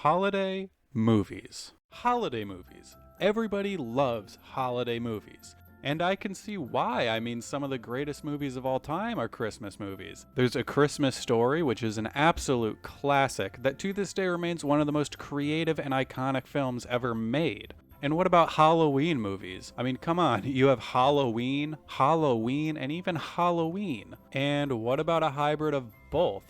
Holiday movies. Holiday movies. Everybody loves holiday movies. And I can see why. I mean, some of the greatest movies of all time are Christmas movies. There's A Christmas Story, which is an absolute classic that to this day remains one of the most creative and iconic films ever made. And what about Halloween movies? I mean, come on, you have Halloween, and even Halloween. And what about a hybrid of both?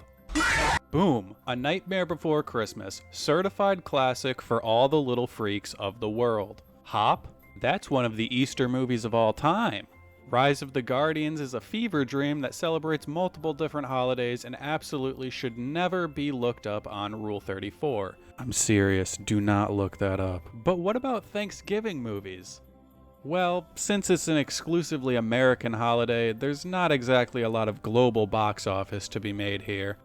Boom! A Nightmare Before Christmas, certified classic for all the little freaks of the world. Hop? That's one of the Easter movies of all time. Rise of the Guardians is a fever dream that celebrates multiple different holidays and absolutely should never be looked up on Rule 34. I'm serious, do not look that up. But what about Thanksgiving movies? Well, since it's an exclusively American holiday, there's not exactly a lot of global box office to be made here.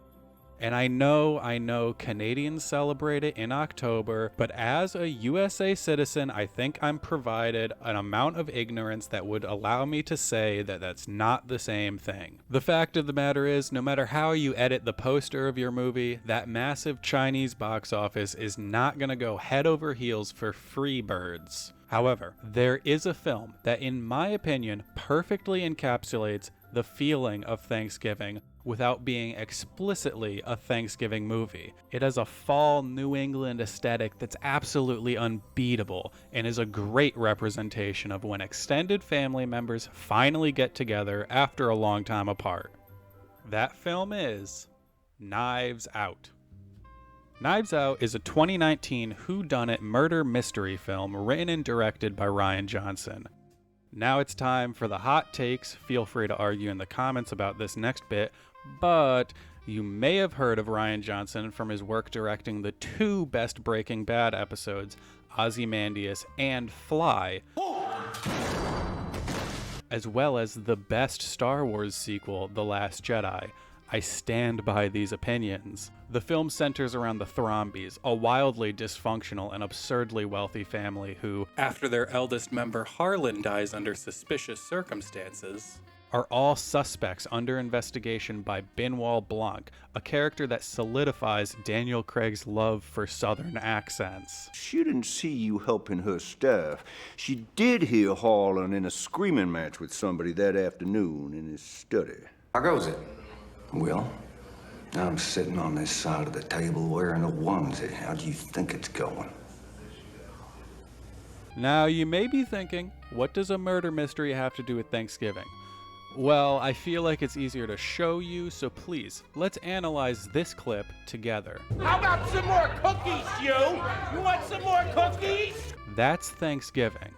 And I know Canadians celebrate it in October, but as a USA citizen, I think I'm provided an amount of ignorance that would allow me to say that that's not the same thing. The fact of the matter is, no matter how you edit the poster of your movie, that massive Chinese box office is not gonna go head over heels for free birds. However, there is a film that, in my opinion, perfectly encapsulates the feeling of Thanksgiving without being explicitly a Thanksgiving movie. It has a fall New England aesthetic that's absolutely unbeatable and is a great representation of when extended family members finally get together after a long time apart. That film is Knives Out. Knives Out is a 2019 whodunit murder mystery film written and directed by Rian Johnson. Now it's time for the hot takes. Feel free to argue in the comments about this next bit, but you may have heard of Rian Johnson from his work directing the two best Breaking Bad episodes, Ozymandias and Fly, as well as the best Star Wars sequel, The Last Jedi. I stand by these opinions. The film centers around the Thrombeys, a wildly dysfunctional and absurdly wealthy family who, after their eldest member Harlan dies under suspicious circumstances, are all suspects under investigation by Benoit Blanc, a character that solidifies Daniel Craig's love for Southern accents. She didn't see you helping her staff. She did hear Harlan in a screaming match with somebody that afternoon in his study. How goes it? Well, I'm sitting on this side of the table wearing a onesie. How do you think it's going? Now, you may be thinking, what does a murder mystery have to do with Thanksgiving? Well, I feel like it's easier to show you, so please, let's analyze this clip together. How about some more cookies, you? You want some more cookies? That's Thanksgiving.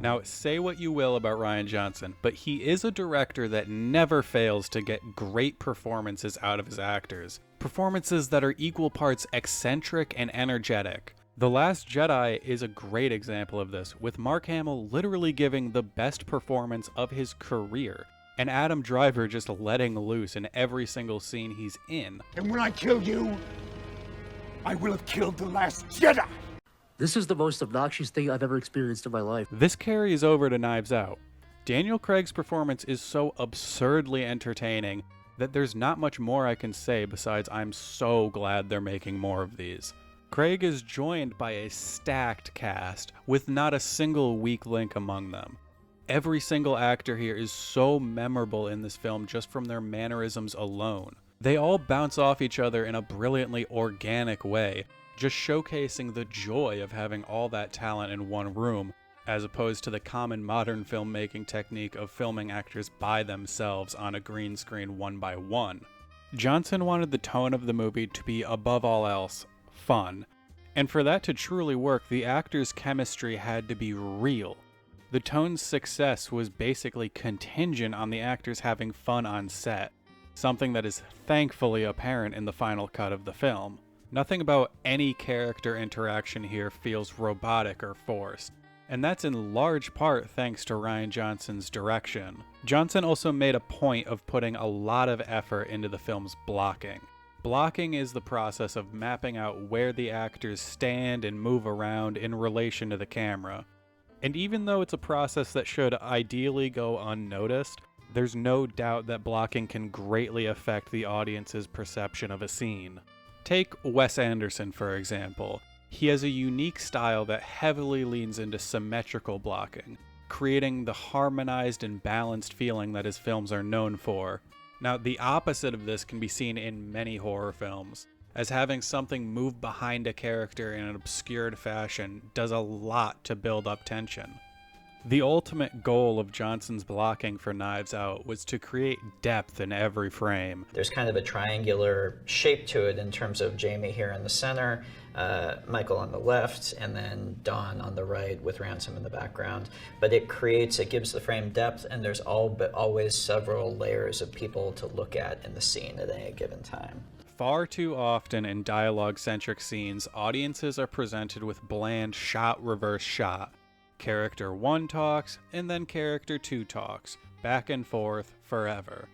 Now, say what you will about Rian Johnson, but he is a director that never fails to get great performances out of his actors. Performances that are equal parts eccentric and energetic. The Last Jedi is a great example of this, with Mark Hamill literally giving the best performance of his career, and Adam Driver just letting loose in every single scene he's in. And when I kill you, I will have killed the Last Jedi! This is the most obnoxious thing I've ever experienced in my life. This carries over to Knives Out. Daniel Craig's performance is so absurdly entertaining that there's not much more I can say besides I'm so glad they're making more of these. Craig is joined by a stacked cast, with not a single weak link among them. Every single actor here is so memorable in this film just from their mannerisms alone. They all bounce off each other in a brilliantly organic way, just showcasing the joy of having all that talent in one room, as opposed to the common modern filmmaking technique of filming actors by themselves on a green screen one by one. Johnson wanted the tone of the movie to be, above all else, fun. And for that to truly work, the actors' chemistry had to be real. The tone's success was basically contingent on the actors having fun on set, something that is thankfully apparent in the final cut of the film. Nothing about any character interaction here feels robotic or forced, and that's in large part thanks to Rian Johnson's direction. Johnson also made a point of putting a lot of effort into the film's blocking. Blocking is the process of mapping out where the actors stand and move around in relation to the camera. And even though it's a process that should ideally go unnoticed, There's no doubt that blocking can greatly affect the audience's perception of a scene. Take Wes Anderson, for example. He has a unique style that heavily leans into symmetrical blocking, creating the harmonized and balanced feeling that his films are known for. Now, the opposite of this can be seen in many horror films, as having something move behind a character in an obscured fashion does a lot to build up tension. The ultimate goal of Johnson's blocking for Knives Out was to create depth in every frame. There's kind of a triangular shape to it in terms of Jamie here in the center, Michael on the left, and then Dawn on the right with Ransom in the background. But it gives the frame depth, and there's always several layers of people to look at in the scene at any given time. Far too often in dialogue-centric scenes, audiences are presented with bland shot-reverse shot. Character 1 talks, and then character 2 talks, back and forth, forever.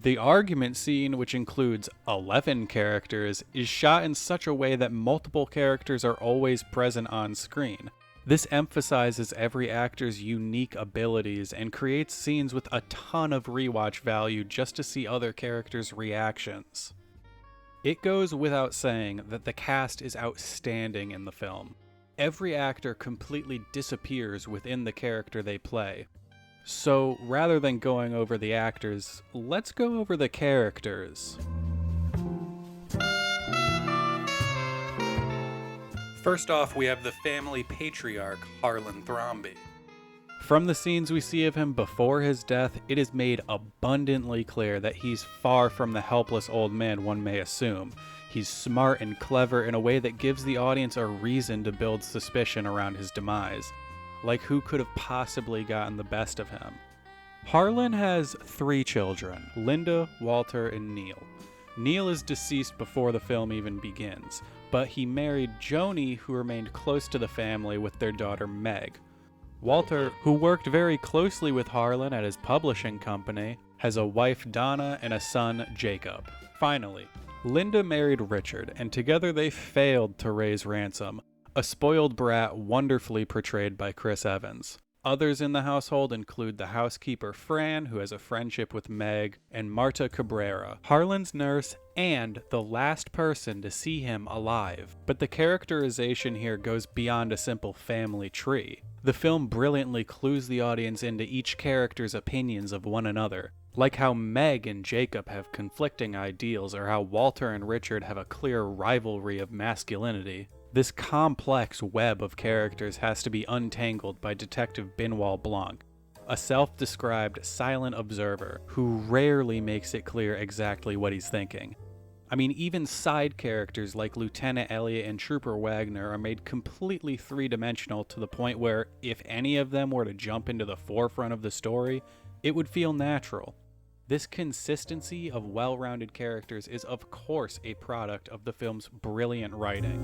The argument scene, which includes 11 characters, is shot in such a way that multiple characters are always present on screen. This emphasizes every actor's unique abilities and creates scenes with a ton of rewatch value just to see other characters' reactions. It goes without saying that the cast is outstanding in the film. Every actor completely disappears within the character they play. So, rather than going over the actors, let's go over the characters. First off, we have the family patriarch, Harlan Thrombey. From the scenes we see of him before his death, it is made abundantly clear that he's far from the helpless old man one may assume. He's smart and clever in a way that gives the audience a reason to build suspicion around his demise. Like, who could have possibly gotten the best of him? Harlan has 3 children, Linda, Walter, and Neil. Neil is deceased before the film even begins, but he married Joni, who remained close to the family with their daughter Meg. Walter, who worked very closely with Harlan at his publishing company, has a wife Donna and a son Jacob. Finally, Linda married Richard, and together they failed to raise Ransom, a spoiled brat wonderfully portrayed by Chris Evans. Others in the household include the housekeeper Fran, who has a friendship with Meg, and Marta Cabrera, Harlan's nurse, and the last person to see him alive. But the characterization here goes beyond a simple family tree. The film brilliantly clues the audience into each character's opinions of one another, like how Meg and Jacob have conflicting ideals, or how Walter and Richard have a clear rivalry of masculinity. This complex web of characters has to be untangled by Detective Benoit Blanc, a self-described silent observer who rarely makes it clear exactly what he's thinking. I mean, even side characters like Lieutenant Elliot and Trooper Wagner are made completely three-dimensional to the point where, if any of them were to jump into the forefront of the story, it would feel natural. This consistency of well-rounded characters is of course a product of the film's brilliant writing.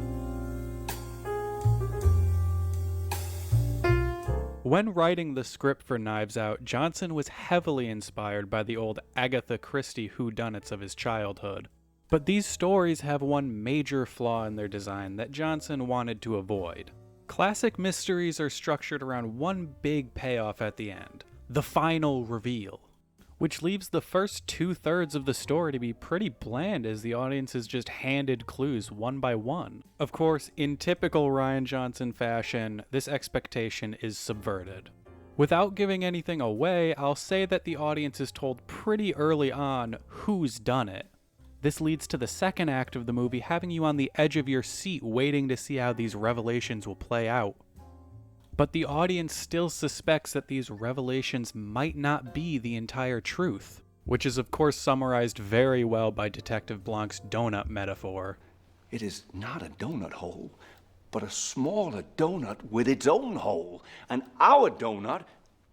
When writing the script for Knives Out, Johnson was heavily inspired by the old Agatha Christie whodunits of his childhood. But these stories have one major flaw in their design that Johnson wanted to avoid. Classic mysteries are structured around one big payoff at the end, the final reveal, which leaves the first 2/3 of the story to be pretty bland as the audience is just handed clues one by one. Of course, in typical Rian Johnson fashion, this expectation is subverted. Without giving anything away, I'll say that the audience is told pretty early on who's done it. This leads to the second act of the movie having you on the edge of your seat waiting to see how these revelations will play out. But the audience still suspects that these revelations might not be the entire truth, which is of course summarized very well by Detective Blanc's donut metaphor. It is not a donut hole, but a smaller donut with its own hole. And our donut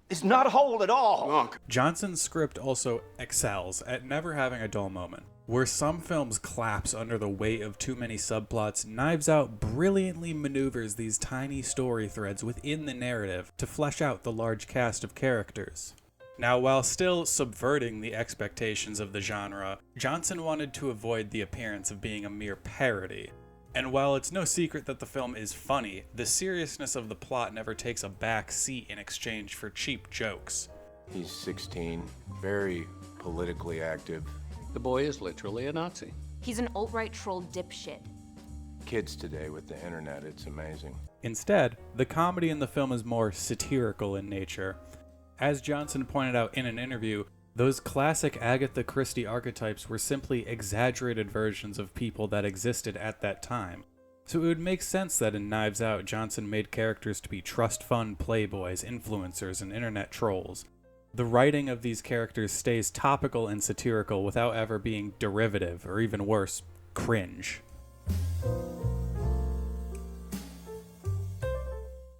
is not a hole at all. Johnson's script also excels at never having a dull moment. Where some films collapse under the weight of too many subplots, Knives Out brilliantly maneuvers these tiny story threads within the narrative to flesh out the large cast of characters. Now, while still subverting the expectations of the genre, Johnson wanted to avoid the appearance of being a mere parody. And while it's no secret that the film is funny, the seriousness of the plot never takes a back seat in exchange for cheap jokes. He's 16, very politically active. The boy is literally a Nazi. He's an alt-right troll dipshit. Kids today with the internet, it's amazing. Instead, the comedy in the film is more satirical in nature. As Johnson pointed out in an interview, those classic Agatha Christie archetypes were simply exaggerated versions of people that existed at that time. So it would make sense that in Knives Out, Johnson made characters to be trust fund playboys, influencers, and internet trolls. The writing of these characters stays topical and satirical without ever being derivative, or even worse, cringe.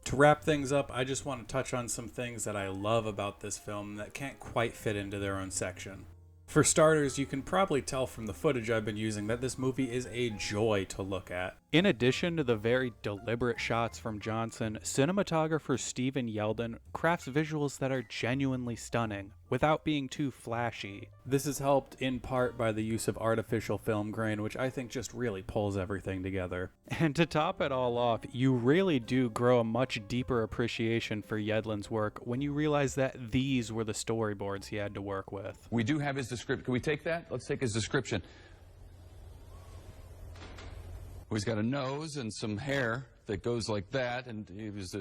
To wrap things up, I just want to touch on some things that I love about this film that can't quite fit into their own section. For starters, you can probably tell from the footage I've been using that this movie is a joy to look at. In addition to the very deliberate shots from Johnson, cinematographer Stephen Yeldon crafts visuals that are genuinely stunning, without being too flashy. This is helped in part by the use of artificial film grain, which I think just really pulls everything together. And to top it all off, you really do grow a much deeper appreciation for Yedlin's work when you realize that these were the storyboards he had to work with. We do have his description. Can we take that? Let's take his description. Well, he's got a nose and some hair that goes like that, and he was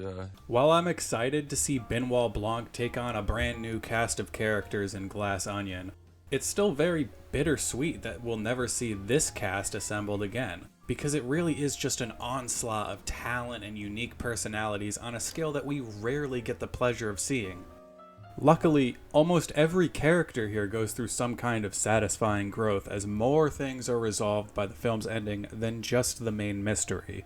While I'm excited to see Benoit Blanc take on a brand new cast of characters in Glass Onion, it's still very bittersweet that we'll never see this cast assembled again, because it really is just an onslaught of talent and unique personalities on a scale that we rarely get the pleasure of seeing. Luckily, almost every character here goes through some kind of satisfying growth as more things are resolved by the film's ending than just the main mystery.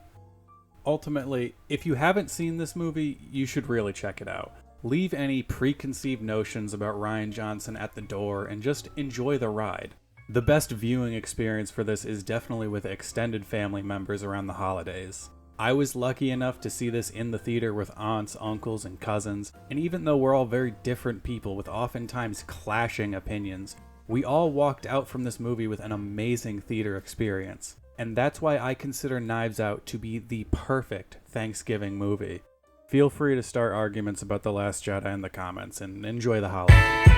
Ultimately, if you haven't seen this movie, you should really check it out. Leave any preconceived notions about Rian Johnson at the door and just enjoy the ride. The best viewing experience for this is definitely with extended family members around the holidays. I was lucky enough to see this in the theater with aunts, uncles, and cousins, and even though we're all very different people with oftentimes clashing opinions, we all walked out from this movie with an amazing theater experience. And that's why I consider Knives Out to be the perfect Thanksgiving movie. Feel free to start arguments about The Last Jedi in the comments, and enjoy the holiday.